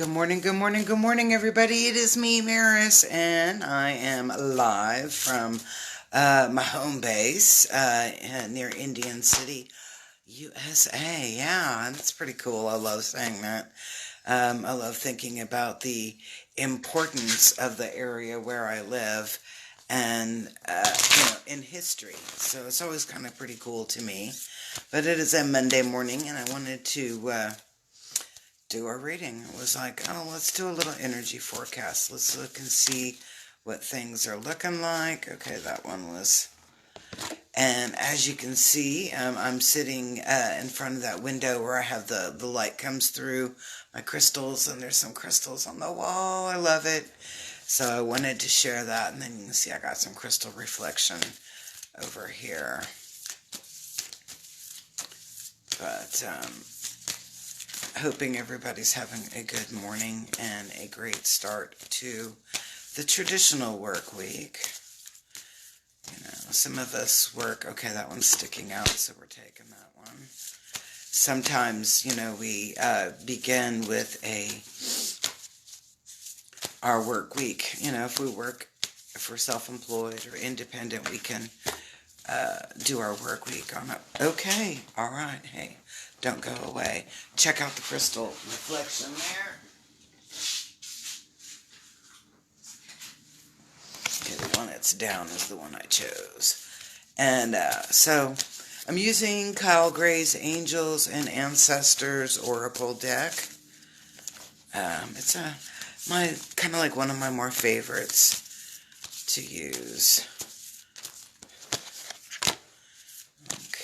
Good morning, good morning, good morning, everybody. It is me, Maris, and I am live from my home base near Indian City, USA. Yeah, that's pretty cool. I love saying that. I love thinking about the importance of the area where I live and, in history. So it's always kind of pretty cool to me. But it is a Monday morning, and I wanted to do our reading. It was like, oh, let's do a little energy forecast. Let's look and see what things are looking like. Okay, that one was. And as you can see, I'm sitting in front of that window where I have the light comes through my crystals, and there's some crystals on the wall. I love it. So I wanted to share that, and then you can see I got some crystal reflection over here. But, hoping everybody's having a good morning and a great start to the traditional work week. You know, some of us work, okay, that one's sticking out, so we're taking that one. Sometimes, we begin with our work week. If we're self-employed or independent, we can do our work week on it. Okay, all right, hey. Don't go away. Check out the crystal reflection there. Okay, the one that's down is the one I chose. And so I'm using Kyle Gray's Angels and Ancestors Oracle deck. It's kind of like one of my more favorites to use.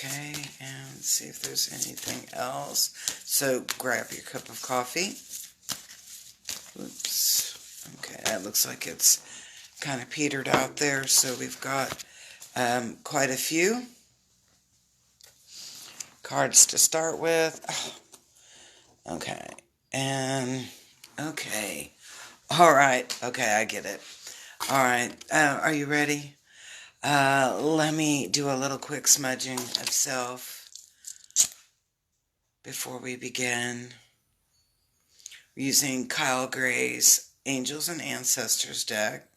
Okay, and see if there's anything else. So grab your cup of coffee. Oops. Okay, that looks like it's kind of petered out there. So we've got quite a few cards to start with. Oh, okay, and okay. All right. Okay, I get it. All right. Are you ready? Let me do a little quick smudging of self before we begin. We're using Kyle Gray's Angels and Ancestors deck.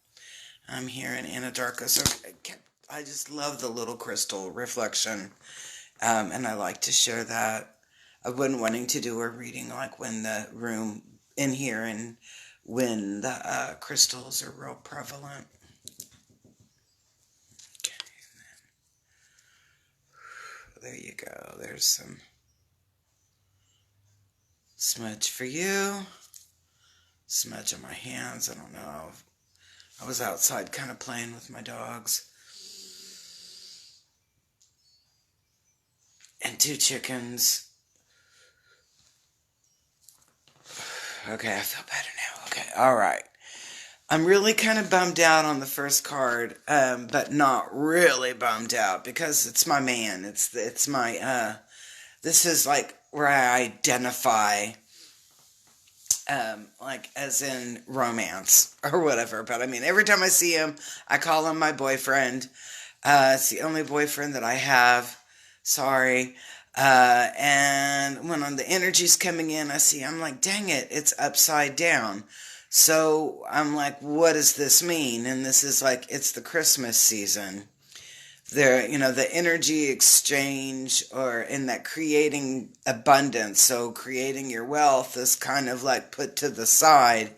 I'm here in Anadarko, so I just love the little crystal reflection, and I like to share that. I've been wanting to do a reading like when the room in here and when the crystals are real prevalent. There you go. There's some smudge for you. Smudge on my hands. I don't know. I was outside kind of playing with my dogs. And 2 chickens. Okay, I feel better now. Okay, all right. I'm really kind of bummed out on the first card, but not really bummed out because it's my man. It's my, this is like where I identify, like as in romance or whatever. But I mean, every time I see him, I call him my boyfriend. It's the only boyfriend that I have. Sorry. And when the energy's coming in, I'm like, dang it, it's upside down. So I'm like, what does this mean? And this is like, it's the Christmas season. The energy exchange or in that creating abundance. So creating your wealth is kind of like put to the side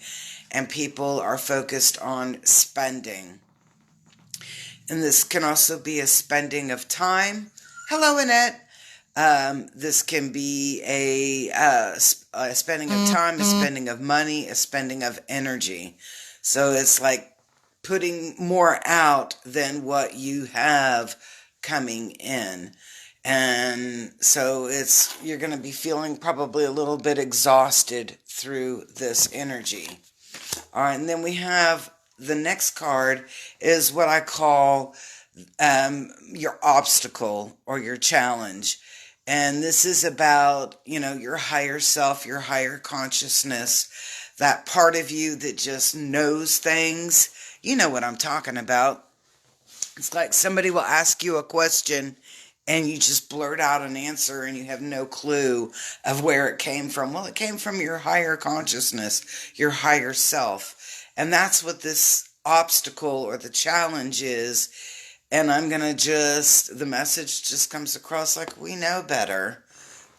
and people are focused on spending. And this can also be a spending of time. Hello, Annette. This can be a spending of time, a spending of money, a spending of energy. So it's like putting more out than what you have coming in. And so you're going to be feeling probably a little bit exhausted through this energy. All right, and then we have the next card is what I call your obstacle or your challenge. And this is about, your higher self, your higher consciousness, that part of you that just knows things. You know what I'm talking about. It's like somebody will ask you a question and you just blurt out an answer and you have no clue of where it came from. Well, it came from your higher consciousness, your higher self. And that's what this obstacle or the challenge is. And the message just comes across like we know better.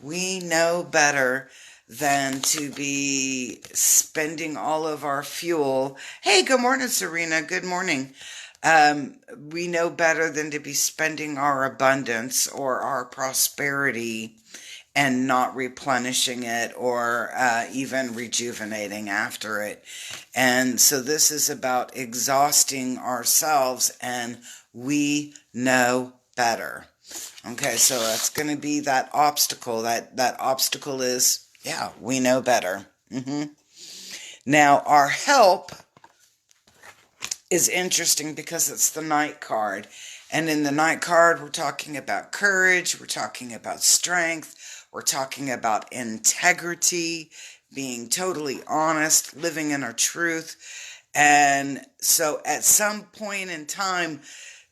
We know better than to be spending all of our fuel. Hey, good morning, Serena. Good morning. We know better than to be spending our abundance or our prosperity and not replenishing it or even rejuvenating after it. And so this is about exhausting ourselves, and we know better. Okay, so that's going to be that obstacle. That obstacle is, yeah, we know better. Now, our help is interesting because it's the Knight card. And in the Knight card, we're talking about courage, we're talking about strength, we're talking about integrity, being totally honest, living in our truth. And so at some point in time,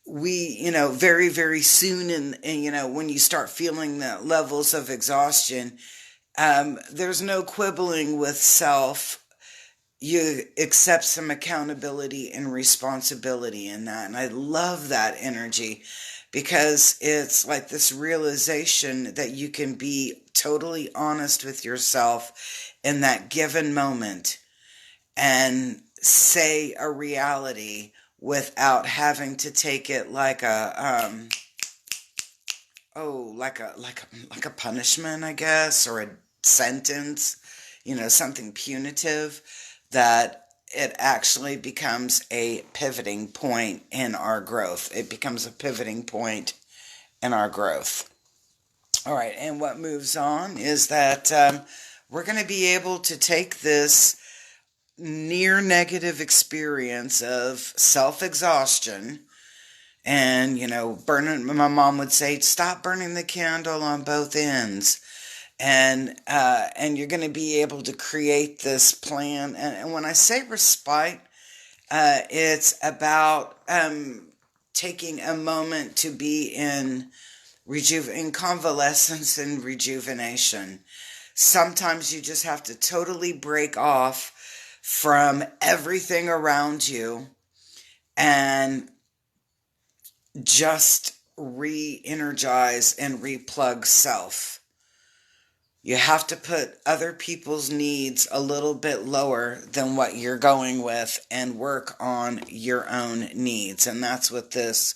we, very, very soon, and when you start feeling the levels of exhaustion, there's no quibbling with self. You accept some accountability and responsibility in that. And I love that energy because it's like this realization that you can be totally honest with yourself in that given moment and say a reality without having to take it like like a punishment, I guess, or a sentence, something punitive, that it actually becomes a pivoting point in our growth. It becomes a pivoting point in our growth. All right, and what moves on is that we're going to be able to take this near negative experience of self-exhaustion and, burning, my mom would say, stop burning the candle on both ends. And you're going to be able to create this plan. And when I say respite, it's about taking a moment to be in convalescence and rejuvenation. Sometimes you just have to totally break off from everything around you and just re-energize and replug self. You have to put other people's needs a little bit lower than what you're going with and work on your own needs. And that's what this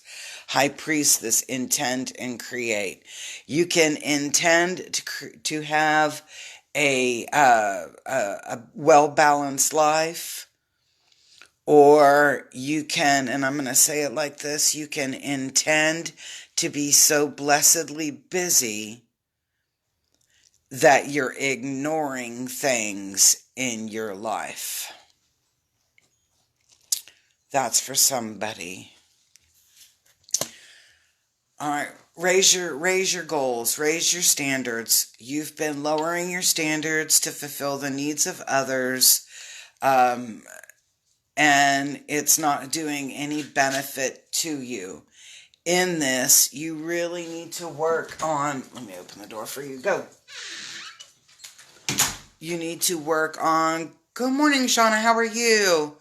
high priest, this intend and create. You can intend to have a well-balanced life, or you can, and I'm going to say it like this, you can intend to be so blessedly busy that you're ignoring things in your life. That's for somebody. All right, raise your goals, raise your standards. You've been lowering your standards to fulfill the needs of others, and it's not doing any benefit to you. In this, you really need to work on, let me open the door for you, go. You need to work on, good morning, Shauna, how are you?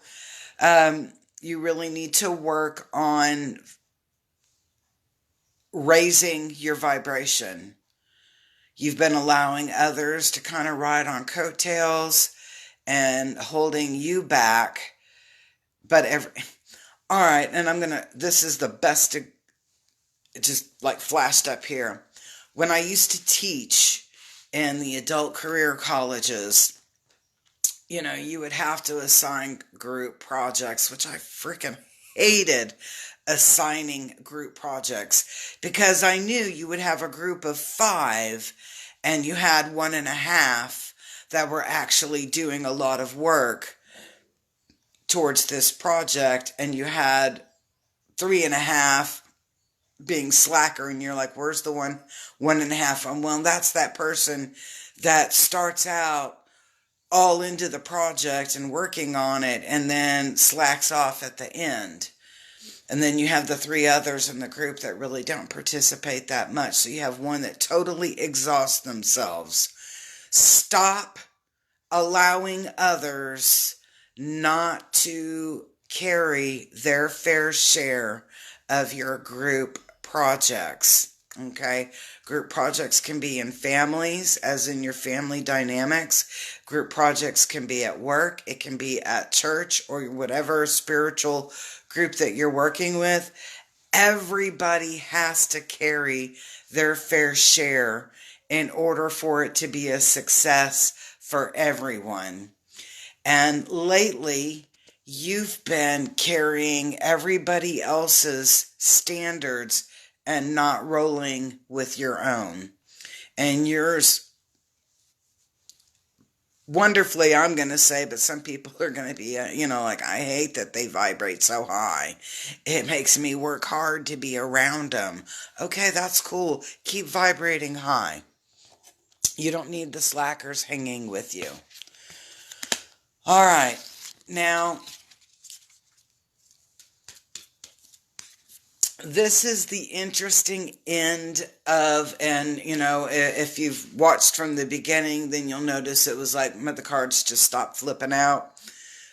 You really need to work on raising your vibration. You've been allowing others to kind of ride on coattails and holding you back. All right, and this is the best, it just like flashed up here. When I used to teach in the adult career colleges, you would have to assign group projects, which I freaking hated assigning group projects, because I knew you would have a group of 5 and you had 1.5 that were actually doing a lot of work towards this project, and you had 3.5 being slacker, and you're like, where's the 1.5? Well, that's that person that starts out all into the project and working on it and then slacks off at the end. And then you have the three others in the group that really don't participate that much. So you have one that totally exhausts themselves. Stop allowing others not to carry their fair share of your group projects. Okay, group projects can be in families, as in your family dynamics. Group projects can be at work, it can be at church, or whatever spiritual group that you're working with. Everybody has to carry their fair share in order for it to be a success for everyone. And lately, you've been carrying everybody else's standards and not rolling with your own. And yours, wonderfully, I'm going to say, but some people are going to be, like, I hate that they vibrate so high. It makes me work hard to be around them. Okay, that's cool. Keep vibrating high. You don't need the slackers hanging with you. All right. Now, this is the interesting end of, and if you've watched from the beginning, then you'll notice it was like the cards just stopped flipping out.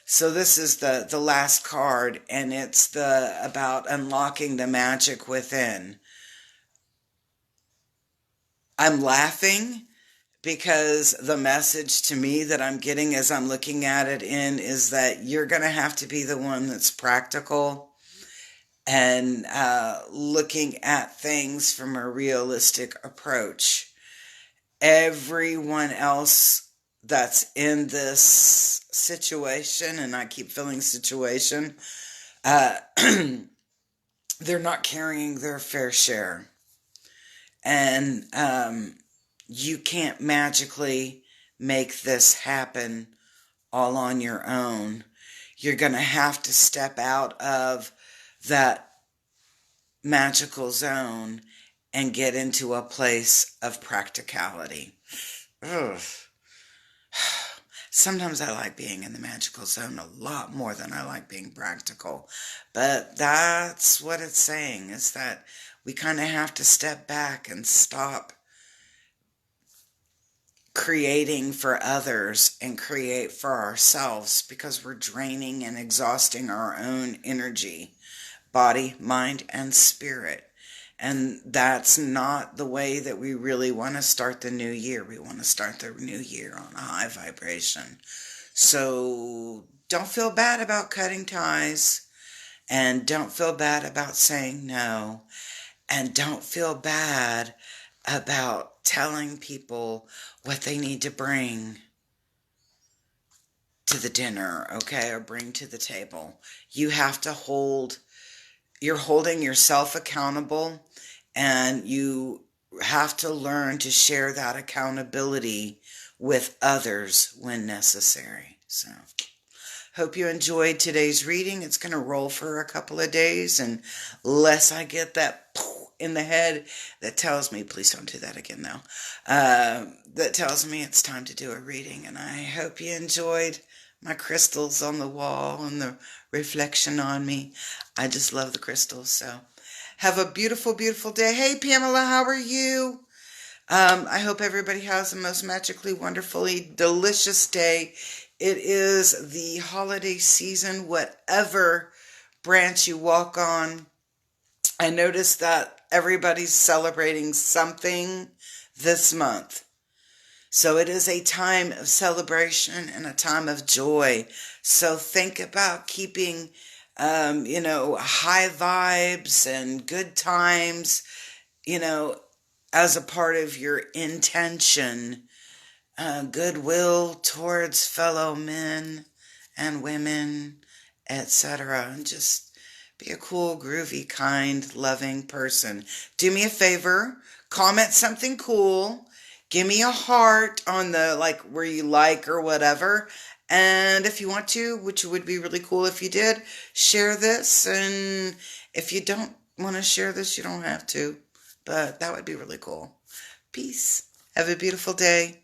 So this is the last card, and it's about unlocking the magic within. I'm laughing because the message to me that I'm getting as I'm looking at it is that you're going to have to be the one that's practical and looking at things from a realistic approach. Everyone else that's in this situation, and I keep feeling situation, they're not carrying their fair share. And you can't magically make this happen all on your own. You're going to have to step out of that magical zone and get into a place of practicality. Ugh. Sometimes I like being in the magical zone a lot more than I like being practical. But that's what it's saying, is that we kind of have to step back and stop creating for others and create for ourselves, because we're draining and exhausting our own energy, body, mind, and spirit. And that's not the way that we really want to start the new year. We want to start the new year on a high vibration. So don't feel bad about cutting ties, and don't feel bad about saying no, and don't feel bad about telling people what they need to bring to the dinner, okay, or bring to the table. You have to you're holding yourself accountable, and you have to learn to share that accountability with others when necessary. So, hope you enjoyed today's reading. It's going to roll for a couple of days, and unless I get that in the head that tells me, please don't do that again though, that tells me it's time to do a reading. And I hope you enjoyed my crystals on the wall and the reflection on me. I just love the crystals. So have a beautiful, beautiful day. Hey, Pamela, how are you? I hope everybody has a most magically, wonderfully delicious day. It is the holiday season, whatever branch you walk on. I noticed that everybody's celebrating something this month. So it is a time of celebration and a time of joy. So think about keeping, high vibes and good times, as a part of your intention, goodwill towards fellow men and women, etc. And just be a cool, groovy, kind, loving person. Do me a favor, comment something cool. Give me a heart on the, where you like or whatever. And if you want to, which would be really cool if you did, share this. And if you don't want to share this, you don't have to. But that would be really cool. Peace. Have a beautiful day.